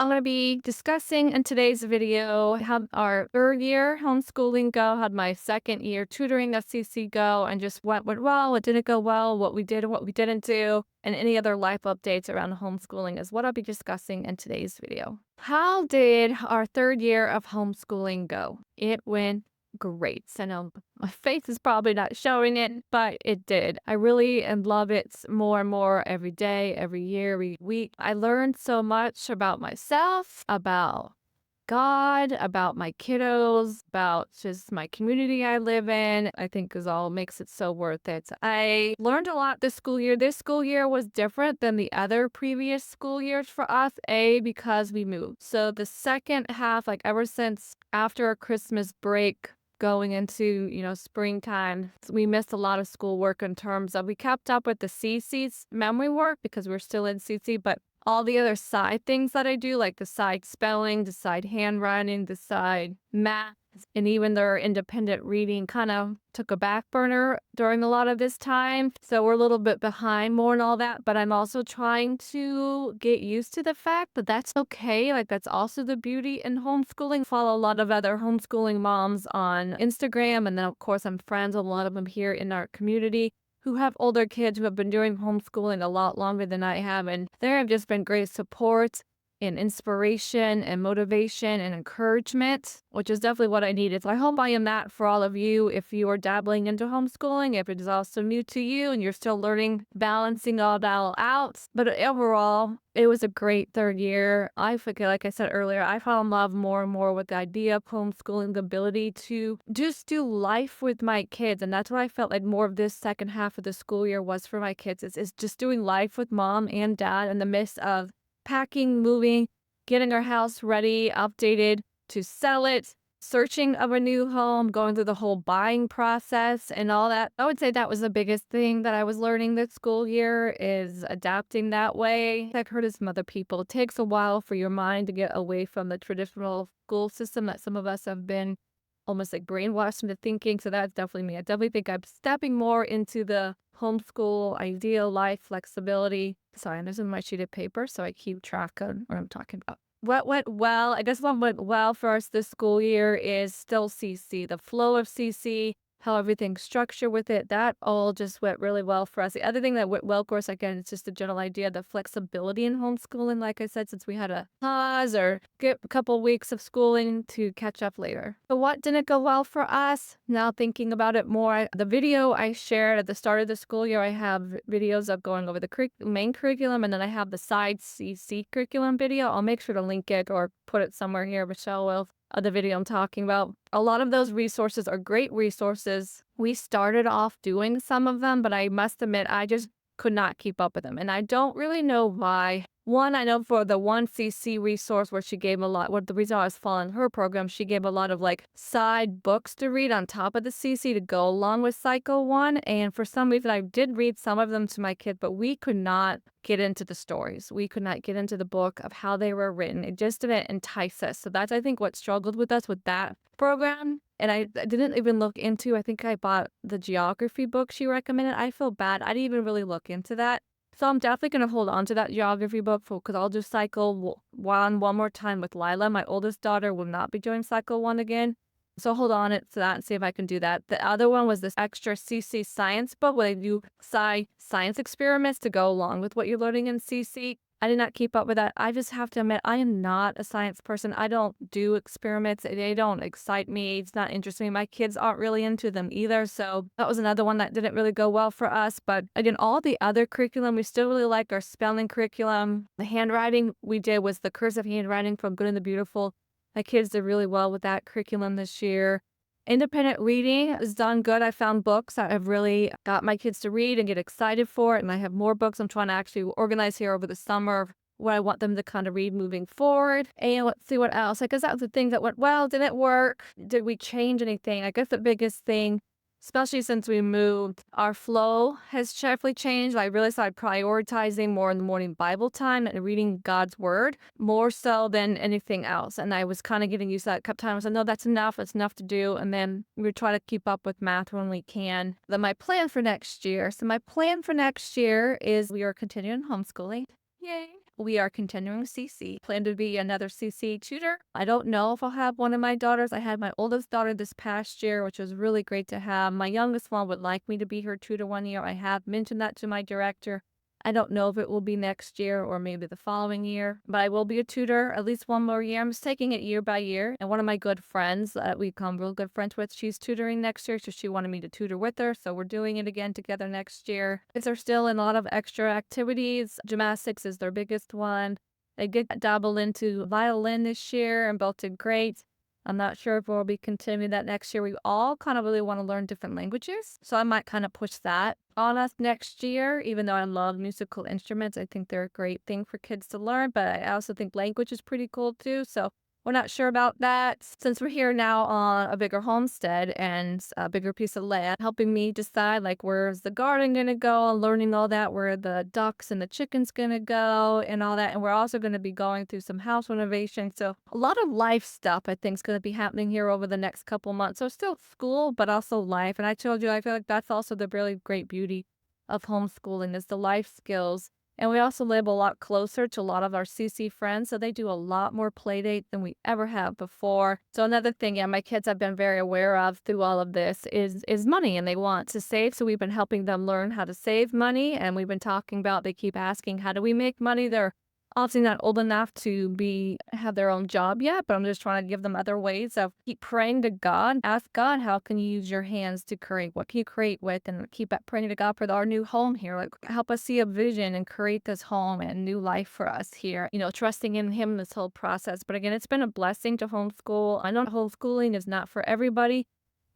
I'm going to be discussing in today's video how our third year homeschooling go, how my second year tutoring at CC go, and just what went well, what didn't go well, what we did and what we didn't do, and any other life updates around homeschooling is what I'll be discussing in today's video. How did our third year of homeschooling go? It went great. I know my face is probably not showing it, but it did. I really love it more and more every day, every year, every week. I learned so much about myself, about God, about my kiddos, about just my community I live in. I think is all makes it so worth it. I learned a lot this school year. This school year was different than the other previous school years for us, because we moved. So the second half, like ever since after a Christmas break, going into, springtime, we missed a lot of schoolwork in terms of we kept up with the CC's memory work because we're still in CC, but all the other side things that I do, like the side spelling, the side handwriting, the side math, and even their independent reading kind of took a back burner during a lot of this time. So we're a little bit behind more and all that, but I'm also trying to get used to the fact that that's okay. Like that's also the beauty in homeschooling. Follow a lot of other homeschooling moms on Instagram. And then of course I'm friends with a lot of them here in our community who have older kids who have been doing homeschooling a lot longer than I have. And there have just been great support and inspiration and motivation and encouragement, which is definitely what I needed. So I hope I am that for all of you if you are dabbling into homeschooling, if it is also new to you and you're still learning, balancing all that out. But overall, it was a great third year. I forget, like I said earlier, I fell in love more and more with the idea of homeschooling, the ability to just do life with my kids. And that's what I felt like more of this second half of the school year was for my kids, is just doing life with mom and dad in the midst of packing, moving, getting our house ready, updated to sell it, searching of a new home, going through the whole buying process and all that. I would say that was the biggest thing that I was learning this school year is adapting that way. I've heard of some other people. It takes a while for your mind to get away from the traditional school system that some of us have been almost like brainwashed into thinking. So that's definitely me. I definitely think I'm stepping more into the homeschool ideal life flexibility. Sorry, I'm using my sheet of paper so I keep track of what I'm talking about. What went well? I guess what went well for us this school year is still CC. The flow of CC, how everything's structured with it, that all just went really well for us. The other thing that went well, of course, again, it's just the general idea, the flexibility in homeschooling, like I said, since we had a pause or get a couple weeks of schooling to catch up later. But what didn't go well for us? Now thinking about it more, the video I shared at the start of the school year, I have videos of going over the main curriculum, and then I have the side CC curriculum video. I'll make sure to link it or put it somewhere here. Michelle will of the video I'm talking about. A lot of those resources are great resources. We started off doing some of them, but I must admit, I just could not keep up with them. And I don't really know why. One, I know for the one CC resource where she gave a lot, what the reason I was following her program, she gave a lot of like side books to read on top of the CC to go along with Cycle 1. And for some reason, I did read some of them to my kid, but we could not get into the stories. We could not get into the book of how they were written. It just didn't entice us. So that's, I think, what struggled with us with that program. And I didn't even look into, I think I bought the geography book she recommended. I feel bad. I didn't even really look into that. So I'm definitely going to hold on to that geography book because I'll do cycle one more time with Lila. My oldest daughter will not be doing cycle 1 again. So hold on to that and see if I can do that. The other one was this extra CC science book where they do science experiments to go along with what you're learning in CC. I did not keep up with that. I just have to admit, I am not a science person. I don't do experiments. They don't excite me. It's not interesting. My kids aren't really into them either. So that was another one that didn't really go well for us. But again, all the other curriculum, we still really like our spelling curriculum. The handwriting we did was the cursive handwriting from Good and the Beautiful. My kids did really well with that curriculum this year. Independent reading is done good. I found books that have really got my kids to read and get excited for it. And I have more books I'm trying to actually organize here over the summer of what I want them to kind of read moving forward. And let's see what else. I guess that was the thing that went well. Did it work? Did we change anything? I guess the biggest thing, especially since we moved, our flow has definitely changed. I really started prioritizing more in the morning Bible time and reading God's word more so than anything else. And I was kind of getting used to that. A couple times I said, no, that's enough. It's enough to do. And then we try to keep up with math when we can. Then my plan for next year. So my plan for next year is we are continuing homeschooling. Yay. we are continuing CC. Plan to be another CC tutor. I don't know if I'll have one of my daughters. I had my oldest daughter this past year, which was really great to have. My youngest one would like me to be her tutor one year. I have mentioned that to my director. I don't know if it will be next year or maybe the following year, but I will be a tutor at least one more year. I'm just taking it year by year. And one of my good friends that we become real good friends with, she's tutoring next year. So she wanted me to tutor with her. So we're doing it again together next year. Kids are still in a lot of extra activities. Gymnastics is their biggest one. They did dabble into violin this year and both did great. I'm not sure if we'll be continuing that next year. We all kind of really want to learn different languages. So I might kind of push that on us next year, even though I love musical instruments. I think they're a great thing for kids to learn, but I also think language is pretty cool too. So we're not sure about that. Since we're here now on a bigger homestead and a bigger piece of land, helping me decide like where's the garden going to go, learning all that, where the ducks and the chickens going to go and all that. And we're also going to be going through some house renovation. So a lot of life stuff I think is going to be happening here over the next couple months. So still school, but also life. And I told you, I feel like that's also the really great beauty of homeschooling is the life skills. And we also live a lot closer to a lot of our CC friends, so they do a lot more play date than we ever have before. So another thing, yeah, my kids have been very aware of through all of this is money, and they want to save. So we've been helping them learn how to save money, and we've been talking about, they keep asking, how do we make money? They're obviously not old enough to have their own job yet, but I'm just trying to give them other ways of keep praying to God. Ask God, how can you use your hands to create? What can you create with? And keep praying to God for our new home here. Like, help us see a vision and create this home and new life for us here. You know, trusting in Him this whole process. But again, it's been a blessing to homeschool. I know homeschooling is not for everybody,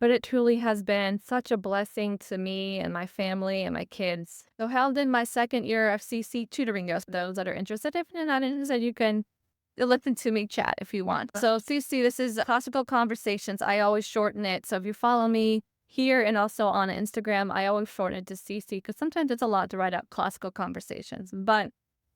but it truly has been such a blessing to me and my family and my kids. So how did my second year of CC tutoring go? Those that are interested, if you're not interested, you can listen to me chat if you want. So CC, this is Classical Conversations. I always shorten it. So if you follow me here and also on Instagram, I always shorten it to CC because sometimes it's a lot to write out Classical Conversations. But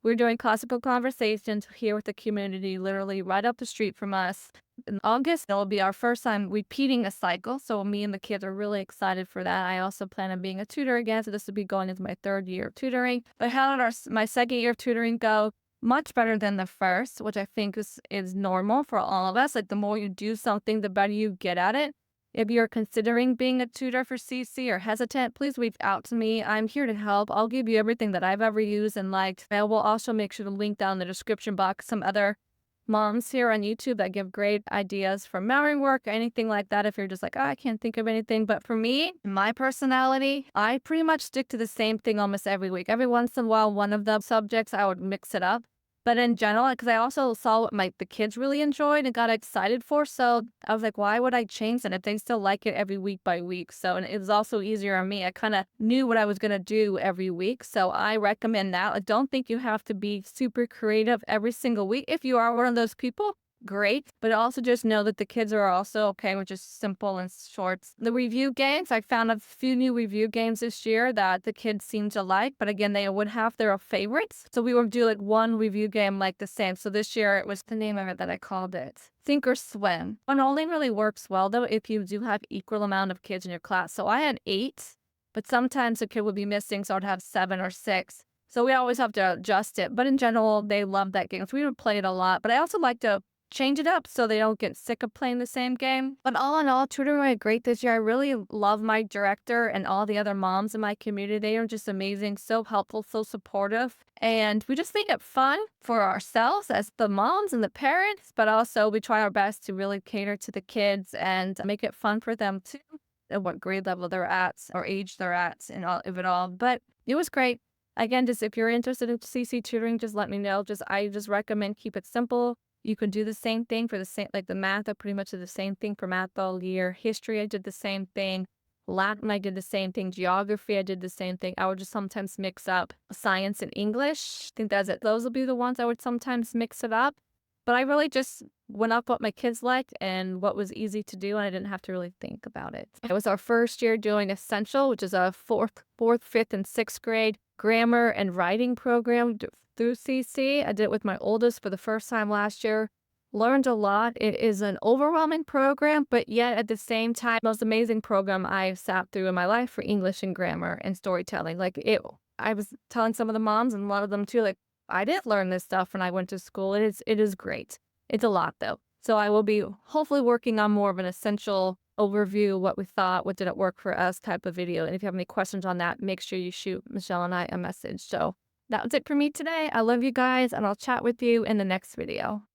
we're doing Classical Conversations here with the community, literally right up the street from us. In August, it'll be our first time repeating a cycle. So me and the kids are really excited for that. I also plan on being a tutor again. So this will be going into my third year of tutoring. But how did my second year of tutoring go? Much better than the first, which I think is normal for all of us. Like the more you do something, the better you get at it. If you're considering being a tutor for CC or hesitant, please reach out to me. I'm here to help. I'll give you everything that I've ever used and liked. I will also make sure to link down in the description box some other moms here on YouTube that give great ideas for memory work, anything like that. If you're just like, oh, I can't think of anything. But for me, my personality, I pretty much stick to the same thing almost every week. Every once in a while, one of the subjects, I would mix it up. But in general, because I also saw what the kids really enjoyed and got excited for. So I was like, why would I change it if they still like it every week by week? So, and it was also easier on me. I kind of knew what I was going to do every week. So I recommend that. I don't think you have to be super creative every single week. If you are one of those people, great. But also just know that the kids are also okay with just simple and shorts. The review games, I found a few new review games this year that the kids seem to like, but again, they would have their favorites. So we would do like one review game like the same. So this year it was the name of it that I called it Sink or Swim. One only really works well though if you do have equal amount of kids in your class. So I had 8, but sometimes a kid would be missing, so I'd have 7 or 6. So we always have to adjust it. But in general, they love that game. So we would play it a lot. But I also like to change it up so they don't get sick of playing the same game. But all in all, tutoring went great this year. I really love my director and all the other moms in my community. They are just amazing, so helpful, so supportive. And we just make it fun for ourselves as the moms and the parents, but also we try our best to really cater to the kids and make it fun for them too, at what grade level they're at or age they're at and all of it all. But it was great. Again, just if you're interested in CC tutoring, just let me know. I just recommend keep it simple. You can do the same thing for like the math. I pretty much did the same thing for math all year. History, I did the same thing. Latin, I did the same thing. Geography, I did the same thing. I would just sometimes mix up science and English. I think that's it. Those will be the ones I would sometimes mix it up. But I really just went up what my kids liked and what was easy to do, and I didn't have to really think about it. It was our first year doing Essential, which is a fourth, fifth, and sixth grade grammar and writing program through CC. I did it with my oldest for the first time last year. Learned a lot. It is an overwhelming program, but yet at the same time, most amazing program I've sat through in my life for English and grammar and storytelling. I was telling some of the moms and a lot of them too, like, I didn't learn this stuff when I went to school. It is great. It's a lot though. So I will be hopefully working on more of an essential overview, what we thought, what didn't work for us type of video. And if you have any questions on that, make sure you shoot Michelle and I a message. So that was it for me today. I love you guys, and I'll chat with you in the next video.